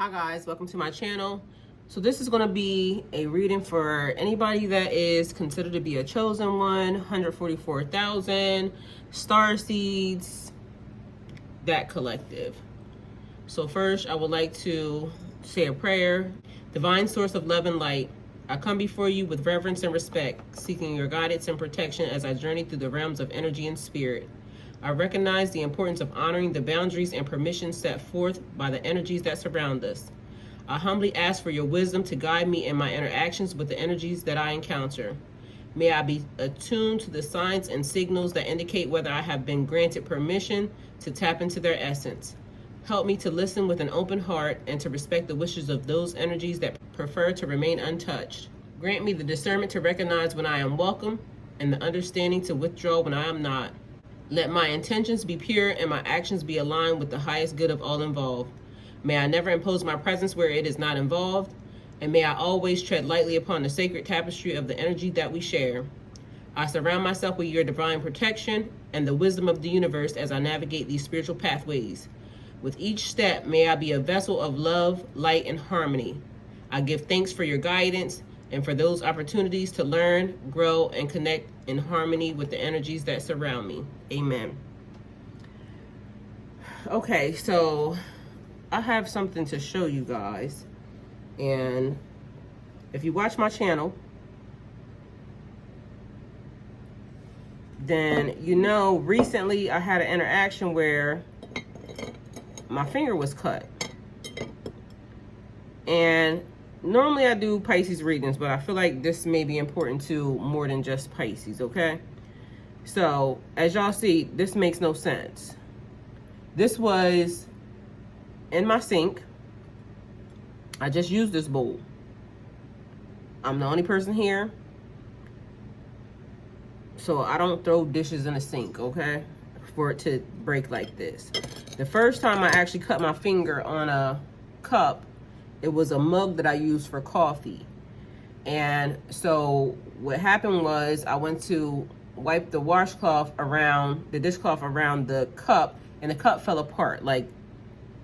Hi guys, welcome to my channel. So this is going to be a reading for anybody that is considered to be a chosen one, 144,000 star seeds, that collective. So first I would like to say a prayer. Divine source of love and light, I come before you with reverence and respect, seeking your guidance and protection as I journey through the realms of energy and spirit. I recognize the importance of honoring the boundaries and permissions set forth by the energies that surround us. I humbly ask for your wisdom to guide me in my interactions with the energies that I encounter. May I be attuned to the signs and signals that indicate whether I have been granted permission to tap into their essence. Help me to listen with an open heart and to respect the wishes of those energies that prefer to remain untouched. Grant me the discernment to recognize when I am welcome and the understanding to withdraw when I am not. Let my intentions be pure and my actions be aligned with the highest good of all involved. May I never impose my presence where it is not involved, and may I always tread lightly upon the sacred tapestry of the energy that we share. I surround myself with your divine protection and the wisdom of the universe as I navigate these spiritual pathways. With each step, may I be a vessel of love, light, and harmony. I give thanks for your guidance and for those opportunities to learn, grow, and connect in harmony with the energies that surround me. Amen. Okay, so I have something to show you guys. And if you watch my channel, then you know recently I had an interaction where my finger was cut. And normally I do Pisces readings, but I feel like this may be important to more than just Pisces, okay? So, as y'all see, this makes no sense. This was in my sink. I just used this bowl. I'm the only person here, so I don't throw dishes in the sink, okay? For it to break like this. The first time I actually cut my finger on a cup, it was a mug that I used for coffee. And so what happened was I went to wipe the washcloth around, the dishcloth around the cup, and the cup fell apart. Like,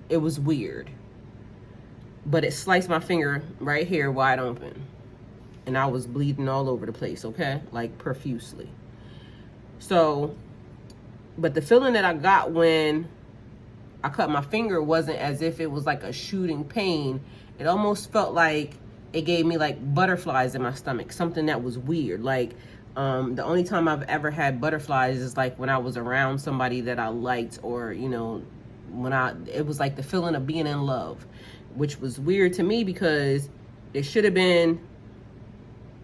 it was weird. But it sliced my finger right here wide open. And I was bleeding all over the place, okay? Like, profusely. So, but the feeling that I got when I cut my finger wasn't as if it was like a shooting pain. It almost felt like it gave me like butterflies in my stomach, something that was weird. Like, the only time I've ever had butterflies is like when I was around somebody that I liked, or, you know, it was like the feeling of being in love, which was weird to me because it should have been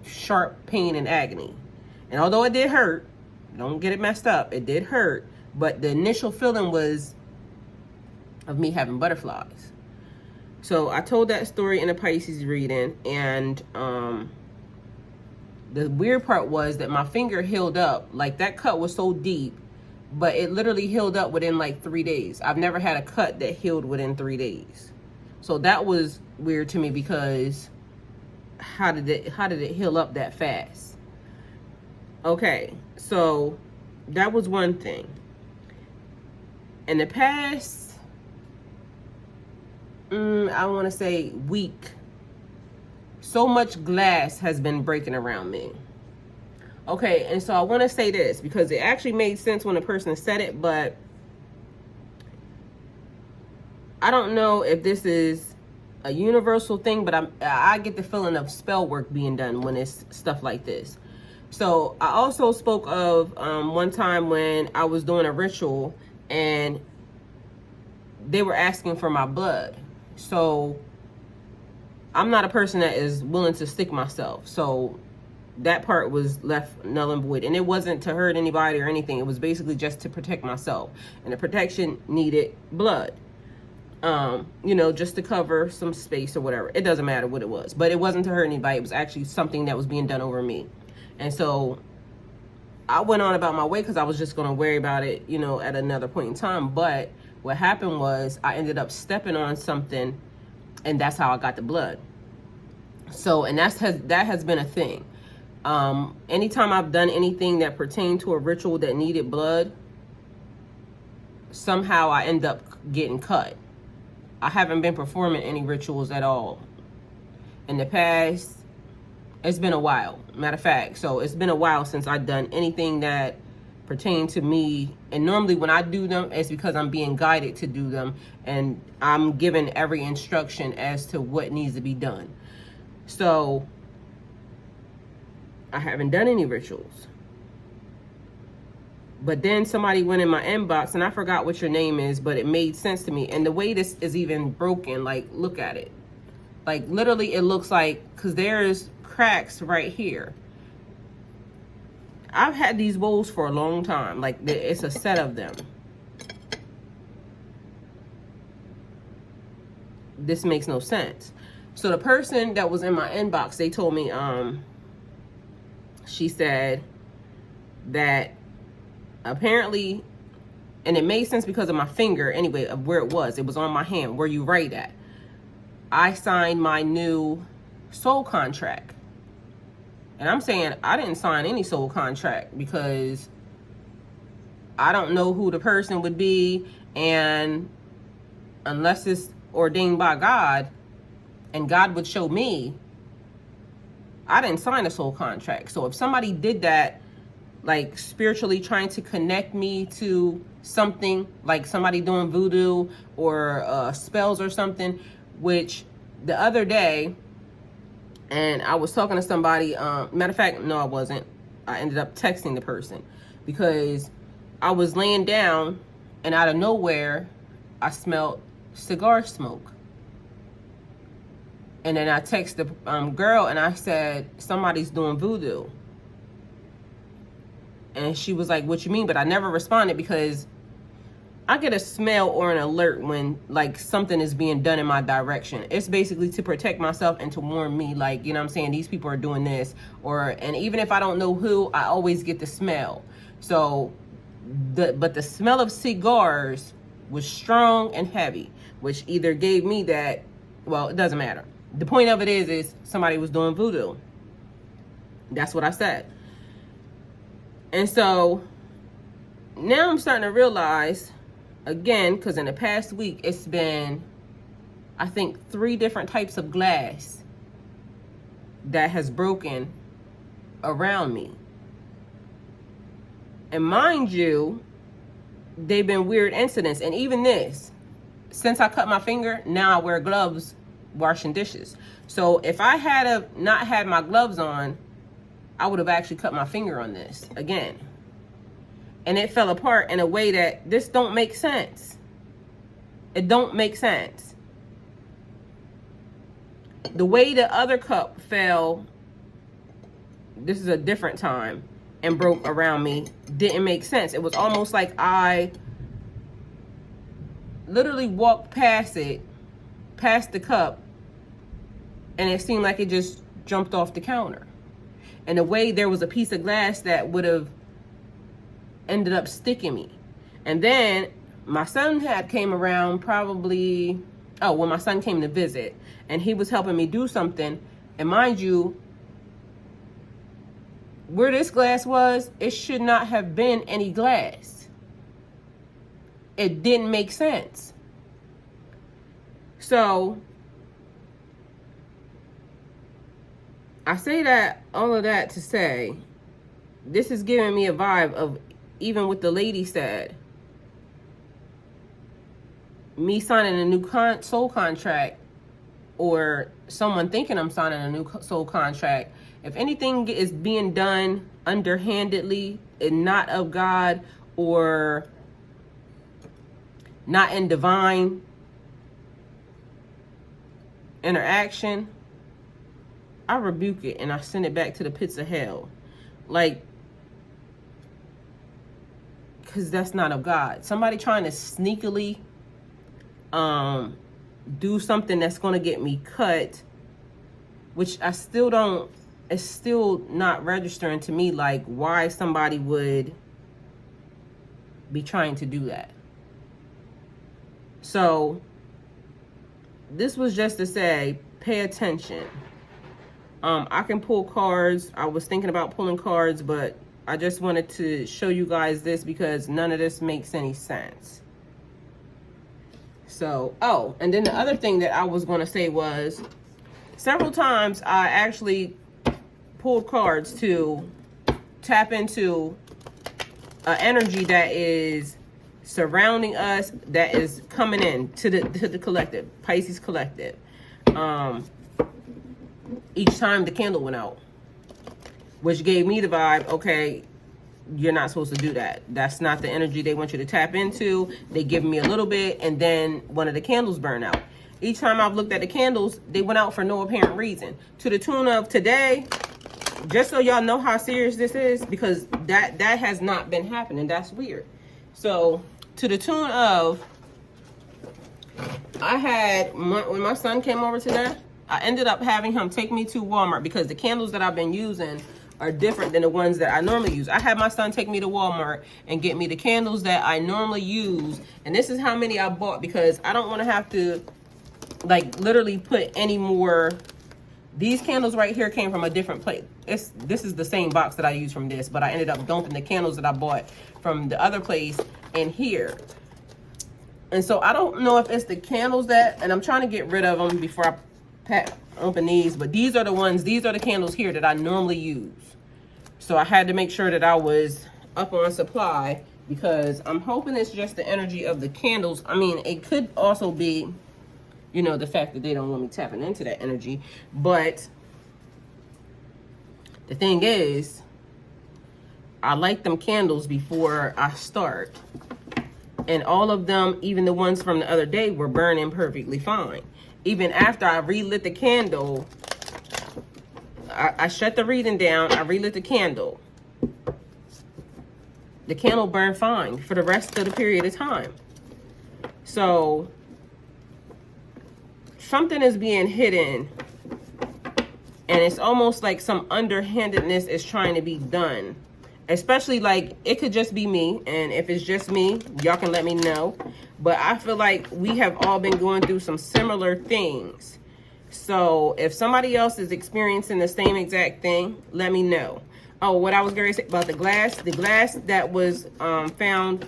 sharp pain and agony. And although it did hurt, don't get it messed up, it did hurt, but the initial feeling was of me having butterflies. So I told that story in a Pisces reading, and the weird part was that my finger healed up. Like, that cut was so deep, but it literally healed up within like 3 days. I've never had a cut that healed within 3 days. So that was weird to me because how did it heal up that fast? Okay, so that was one thing. In the past, I want to say week, so much glass has been breaking around me. Okay, and so I want to say this because it actually made sense when a person said it, but I don't know if this is a universal thing, but I get the feeling of spell work being done when it's stuff like this. So I also spoke of one time when I was doing a ritual and they were asking for my blood. So I'm not a person that is willing to stick myself. So that part was left null and void. And it wasn't to hurt anybody or anything. It was basically just to protect myself. And the protection needed blood. You know, just to cover some space or whatever. It doesn't matter what it was. But it wasn't to hurt anybody. It was actually something that was being done over me. And so I went on about my way because I was just going to worry about it, you know, at another point in time. But what happened was I ended up stepping on something, and that's how I got the blood. So, and that has been a thing. Anytime I've done anything that pertained to a ritual that needed blood, somehow I end up getting cut. I haven't been performing any rituals at all. In the past, it's been a while. Matter of fact, so it's been a while since I've done anything that pertain to me. And normally when I do them, it's because I'm being guided to do them, and I'm given every instruction as to what needs to be done. So I haven't done any rituals. But then somebody went in my inbox, and I forgot what your name is, but it made sense to me. And the way this is even broken, like, look at it. Like, literally, it looks like, because there's cracks right here. I've had these bowls for a long time. Like, it's a set of them. This makes no sense. So the person that was in my inbox, they told me, she said that apparently, and it made sense because of my finger anyway, of where it was on my hand, where you write at. I signed my new soul contract. And I'm saying I didn't sign any soul contract because I don't know who the person would be, and unless it's ordained by God and God would show me, I didn't sign a soul contract. So if somebody did that, like spiritually trying to connect me to something, like somebody doing voodoo or spells or something, which the other day, and I was talking to somebody, matter of fact, no, I wasn't. I ended up texting the person because I was laying down and out of nowhere, I smelled cigar smoke. And then I texted the girl and I said, somebody's doing voodoo. And she was like, what you mean? But I never responded because I get a smell or an alert when like something is being done in my direction. It's basically to protect myself and to warn me, like, you know what I'm saying, these people are doing this. And even if I don't know who, I always get the smell. So, but the smell of cigars was strong and heavy, which either gave me that, well, it doesn't matter. The point of it is somebody was doing voodoo. That's what I said. And so now I'm starting to realize, again, because in the past week, it's been, I think, 3 different types of glass that has broken around me. And mind you, they've been weird incidents. And even this, since I cut my finger, now I wear gloves washing dishes. So if I had not had my gloves on, I would have actually cut my finger on this again. And it fell apart in a way that this don't make sense. It don't make sense. The way the other cup fell, this is a different time, and broke around me, didn't make sense. It was almost like I literally walked past the cup, and it seemed like it just jumped off the counter. And the way there was a piece of glass that would have ended up sticking me. And then my son came around probably, when my son came to visit, and he was helping me do something. And mind you, where this glass was, it should not have been any glass. It didn't make sense. So I say that, all of that to say, this is giving me a vibe of, even what the lady said, me signing a new soul contract, or someone thinking I'm signing a new soul contract. If anything is being done underhandedly and not of God, or not in divine interaction, I rebuke it and I send it back to the pits of hell. Like, because that's not of God. Somebody trying to sneakily do something that's going to get me cut, which I still don't, it's still not registering to me, like, why somebody would be trying to do that. So this was just to say, pay attention. I can pull cards. I was thinking about pulling cards, but I just wanted to show you guys this because none of this makes any sense. So, oh, and then the other thing that I was going to say was several times I actually pulled cards to tap into an energy that is surrounding us, that is coming in to the collective, Pisces collective. Each time the candle went out, which gave me the vibe, okay, you're not supposed to do that. That's not the energy they want you to tap into. They give me a little bit, and then one of the candles burn out. Each time I've looked at the candles, they went out for no apparent reason. To the tune of today, just so y'all know how serious this is, because that has not been happening. That's weird. So to the tune of, I had, when my son came over today, I ended up having him take me to Walmart because the candles that I've been using are different than the ones that I normally use. I had my son take me to Walmart and get me the candles that I normally use. And this is how many I bought, because I don't want to have to like literally put any more. These candles right here came from a different place. This is the same box that I used from this, but I ended up dumping the candles that I bought from the other place in here. And so I don't know if it's the candles that, and I'm trying to get rid of them before I open these, but these are the ones, these are the candles here that I normally use. So I had to make sure that I was up on supply, because I'm hoping it's just the energy of the candles. I mean, it could also be, you know, the fact that they don't want me tapping into that energy. But the thing is, I light them candles before I start. And all of them, even the ones from the other day, were burning perfectly fine. Even after I relit the candle, I shut the reading down, I relit the candle. The candle burned fine for the rest of the period of time. So something is being hidden, and it's almost like some underhandedness is trying to be done. Especially, like, it could just be me, and if it's just me, y'all can let me know. But I feel like we have all been going through some similar things. So if somebody else is experiencing the same exact thing, let me know. Oh, what I was going to say about the glass that was found,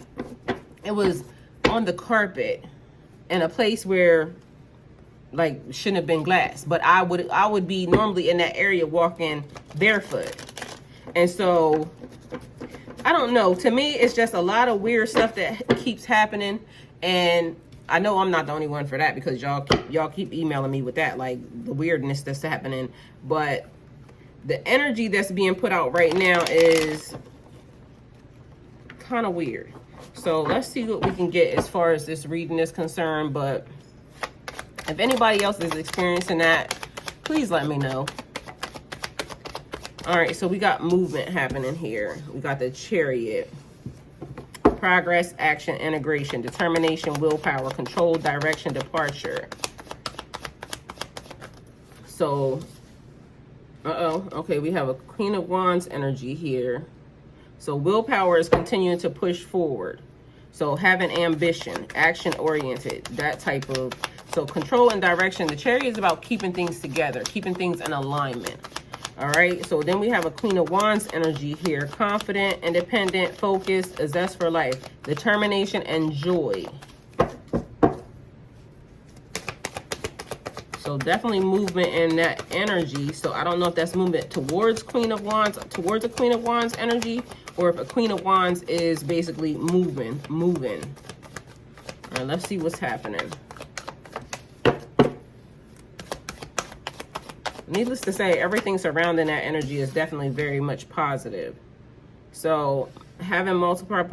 it was on the carpet in a place where, like, shouldn't have been glass. But I would be normally in that area walking barefoot. And so, I don't know. To me, it's just a lot of weird stuff that keeps happening. And I know I'm not the only one for that, because y'all keep emailing me with that, like the weirdness that's happening. But the energy that's being put out right now is kind of weird. So let's see what we can get as far as this reading is concerned. But if anybody else is experiencing that, please let me know. All right, so we got movement happening here. We got the Chariot. Progress, action, integration, determination, willpower, control, direction, departure. So, okay, we have a Queen of Wands energy here. So willpower is continuing to push forward. So having ambition, action-oriented, that type of. So control and direction. The Chariot is about keeping things together, keeping things in alignment. All right, so then we have a Queen of Wands energy here. Confident, independent, focused, a zest for life, determination, and joy. So definitely movement in that energy. So I don't know if that's movement towards Queen of Wands, towards a Queen of Wands energy, or if a Queen of Wands is basically moving. All right, let's see what's happening. Needless to say, everything surrounding that energy is definitely very much positive. So having multiple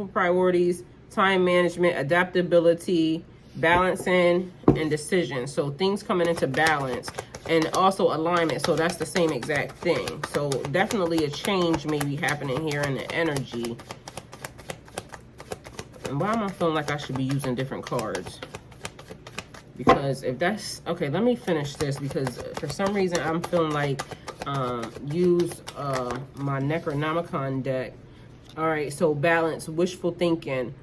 priorities, time management, adaptability, balancing, and decision. So things coming into balance, and also alignment. So that's the same exact thing. So definitely a change may be happening here in the energy. And why am I feeling like I should be using different cards? Because if that's, okay, let me finish this, because for some reason I'm feeling like use my Necronomicon deck. All right, so balance, wishful thinking.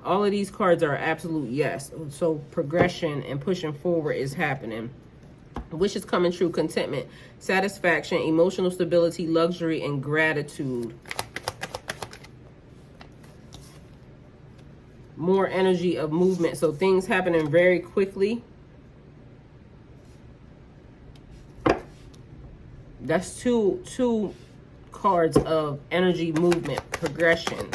All of these cards are absolute yes. So progression and pushing forward is happening. Wishes coming true, contentment, satisfaction, emotional stability, luxury, and gratitude. more energy of movement. So things happening very quickly. That's two cards of energy, movement, progression.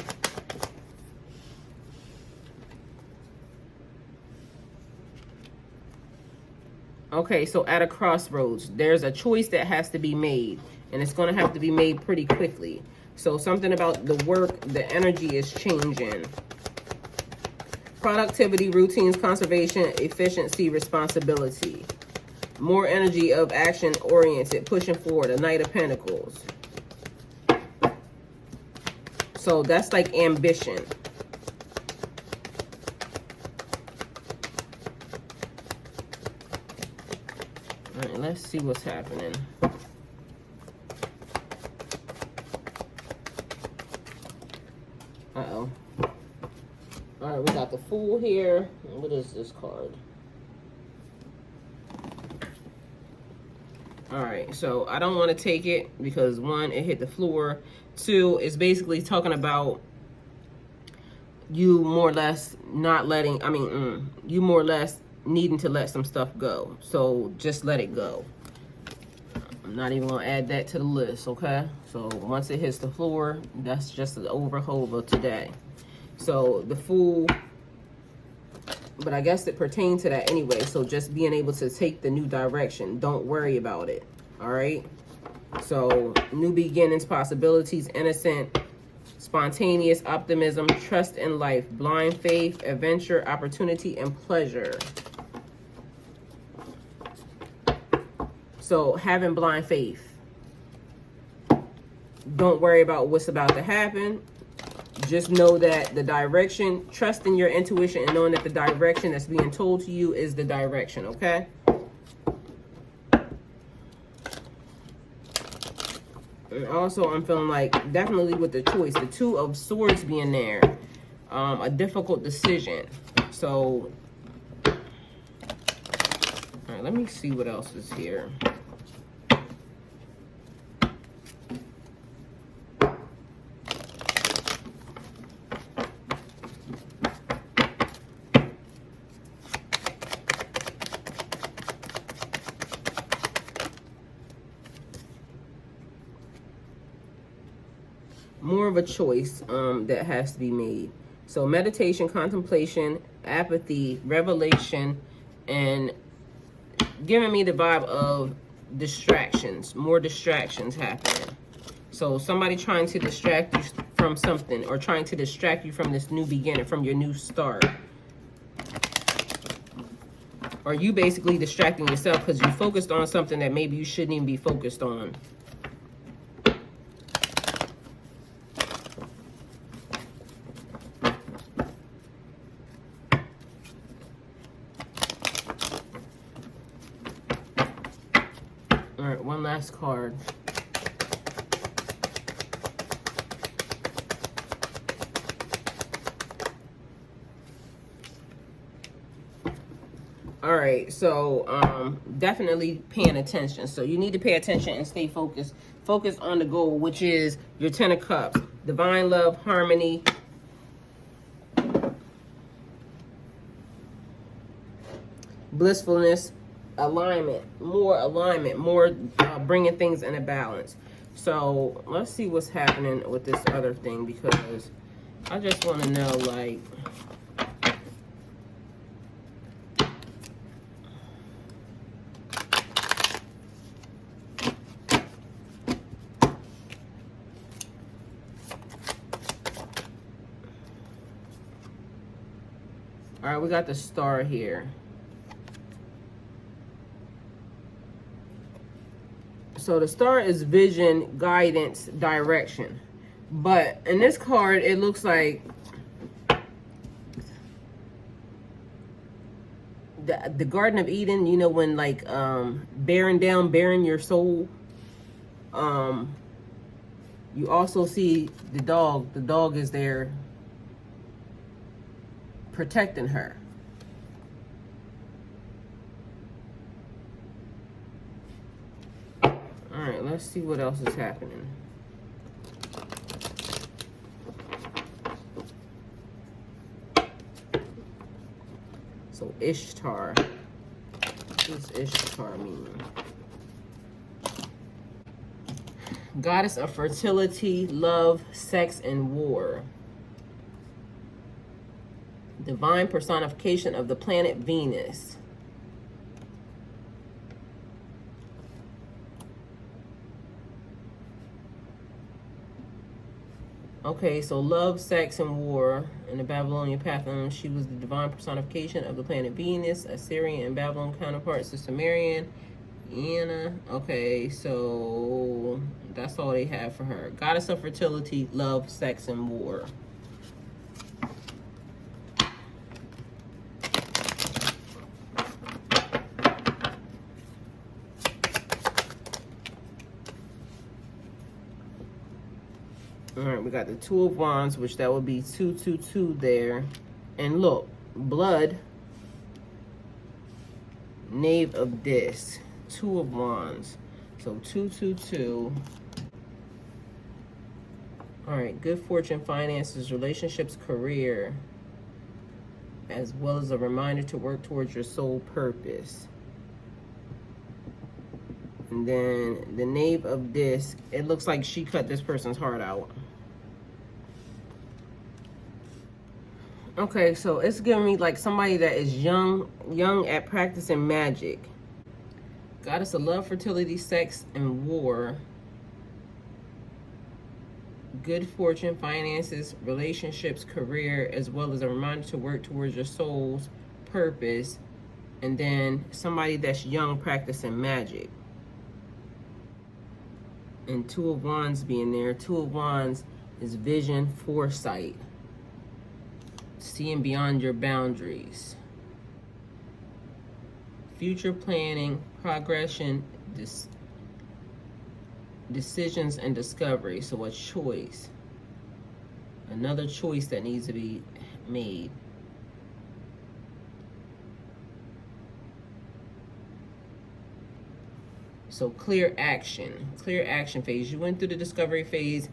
Okay, so at a crossroads, there's a choice that has to be made, and it's going to have to be made pretty quickly. So something about the work, the energy is changing. Productivity, routines, conservation, efficiency, responsibility. More energy of action oriented, pushing forward, a Knight of Pentacles. So that's like ambition. All right, let's see what's happening. Uh-oh. All right, we got the Fool here. What is this card? All right, so I don't want to take it because one, it hit the floor. Two, it's basically talking about you more or less not letting, you more or less needing to let some stuff go. So just let it go. I'm not even gonna add that to the list, okay? So once it hits the floor, that's just an overhold of today. So the Fool, but I guess it pertains to that anyway. So just being able to take the new direction. Don't worry about it, all right? So new beginnings, possibilities, innocent, spontaneous optimism, trust in life, blind faith, adventure, opportunity, and pleasure. So having blind faith. Don't worry about what's about to happen. Just know that the direction, trust in your intuition and knowing that the direction that's being told to you is the direction, okay? And also, I'm feeling like, definitely with the choice, the Two of Swords being there, a difficult decision. So, all right, let me see what else is here. More of a choice that has to be made. So meditation, contemplation, apathy, revelation, and giving me the vibe of distractions. More distractions happening. So somebody trying to distract you from something, or trying to distract you from this new beginning, from your new start. Or you basically distracting yourself because you focused on something that maybe you shouldn't even be focused on. All right, one last card. All right, so definitely paying attention. So you need to pay attention and stay focused. Focus on the goal, which is your Ten of Cups. Divine love, harmony. Blissfulness, alignment, more bringing things in a balance. So let's see what's happening with this other thing, because I just want to know, like, all right, we got the Star here. So the Star is vision, guidance, direction. But in this card, it looks like the Garden of Eden, you know, when like bearing your soul. You also see the dog. The dog is there protecting her. All right, let's see what else is happening. Ishtar. What does Ishtar mean? Goddess of fertility, love, sex, and war. Divine personification of the planet Venus. Okay, so love, sex, and war. In the Babylonian pantheon, she was the divine personification of the planet Venus. Assyrian and Babylon counterparts to Sumerian. Anna. Okay, so that's all they have for her. Goddess of fertility, love, sex, and war. All right, we got the Two of Wands, which that would be 222 there. And look, blood, Knave of Discs, Two of Wands. So 222. All right, good fortune, finances, relationships, career, as well as a reminder to work towards your soul purpose. And then the Knave of Discs, it looks like she cut this person's heart out. Okay, so it's giving me like somebody that is young at practicing magic. Goddess of love, fertility, sex, and war. Good fortune, finances, relationships, career, as well as a reminder to work towards your soul's purpose. And then somebody that's young practicing magic. And Two of Wands being there. Two of Wands is vision, foresight. Seeing beyond your boundaries. Future planning, progression, decisions, and discovery. So a choice. Another choice that needs to be made. So clear action phase. You went through the discovery phase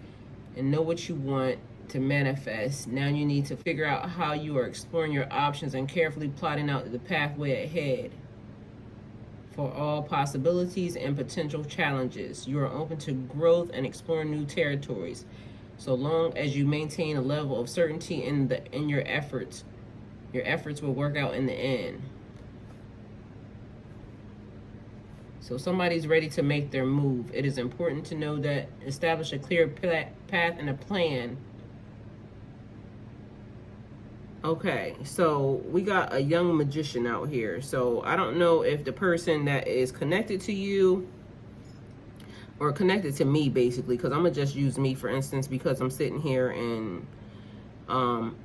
and know what you want to manifest. Now you need to figure out how you are exploring your options and carefully plotting out the pathway ahead for all possibilities and potential challenges. You are open to growth and exploring new territories, so long as you maintain a level of certainty in your efforts. Your efforts will work out in the end. So somebody's ready to make their move. It is important to know that establish a clear path and a plan. Okay, so we got a young magician out here. So I don't know if the person that is connected to you or connected to me, basically, because I'm going to just use me, for instance, because I'm sitting here and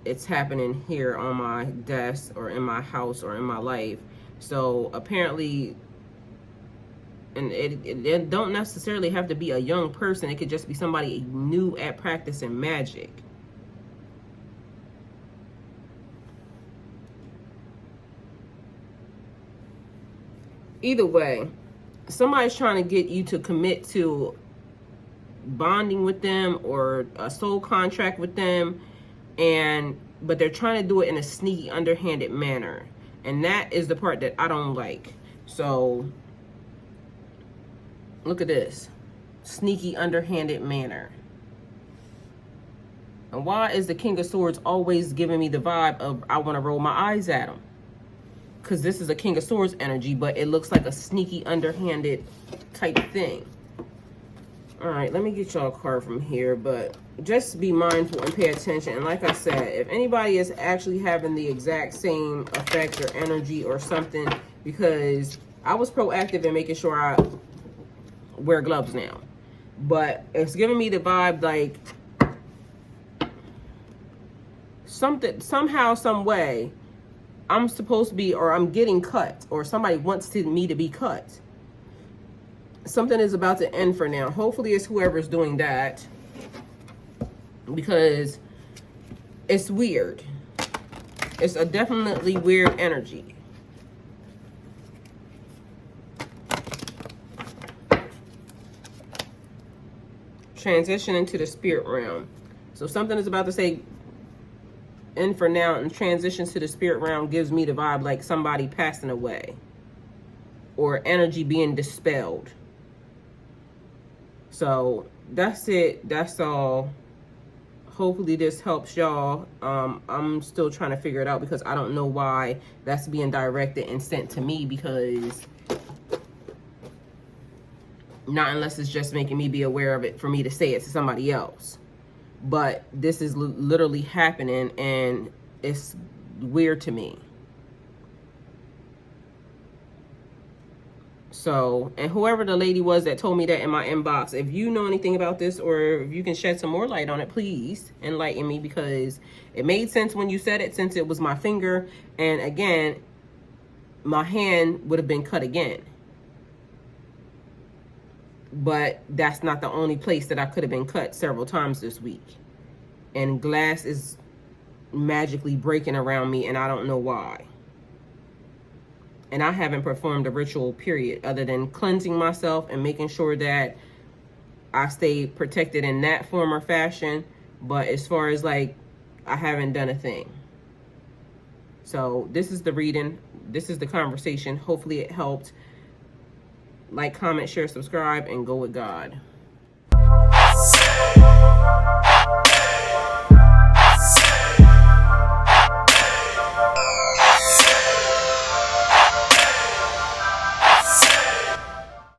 it's happening here on my desk or in my house or in my life. So apparently, and it don't necessarily have to be a young person. It could just be somebody new at practicing magic. Either way, somebody's trying to get you to commit to bonding with them or a soul contract with them, but they're trying to do it in a sneaky, underhanded manner. And that is the part that I don't like. So look at this. Sneaky, underhanded manner. And why is the King of Swords always giving me the vibe of I want to roll my eyes at him? Because this is a King of Swords energy, but it looks like a sneaky, underhanded type thing. All right, let me get y'all a card from here, but just be mindful and pay attention. And like I said, if anybody is actually having the exact same effect or energy or something, because I was proactive in making sure I wear gloves now, but it's giving me the vibe like something, somehow, some way, I'm supposed to be, or I'm getting cut, or somebody wants me to be cut. Something is about to end for now. Hopefully it's whoever's doing that, because it's weird. It's a definitely weird energy. Transition into the spirit realm. So something is about to say and for now, and transitions to the spirit realm gives me the vibe like somebody passing away or energy being dispelled. So that's it. That's all. Hopefully this helps y'all. I'm still trying to figure it out because I don't know why that's being directed and sent to me, because not unless it's just making me be aware of it for me to say it to somebody else. But this is literally happening and it's weird to me. So, and whoever the lady was that told me that in my inbox, if you know anything about this or if you can shed some more light on it, please enlighten me, because it made sense when you said it, since it was my finger. And again, my hand would have been cut again. But that's not the only place that I could have been cut several times this week. And glass is magically breaking around me and I don't know why. And I haven't performed a ritual, period, other than cleansing myself and making sure that I stay protected in that form or fashion. But as far as like, I haven't done a thing. So this is the reading. This is the conversation. Hopefully it helped. Like, comment, share, subscribe, and go with God.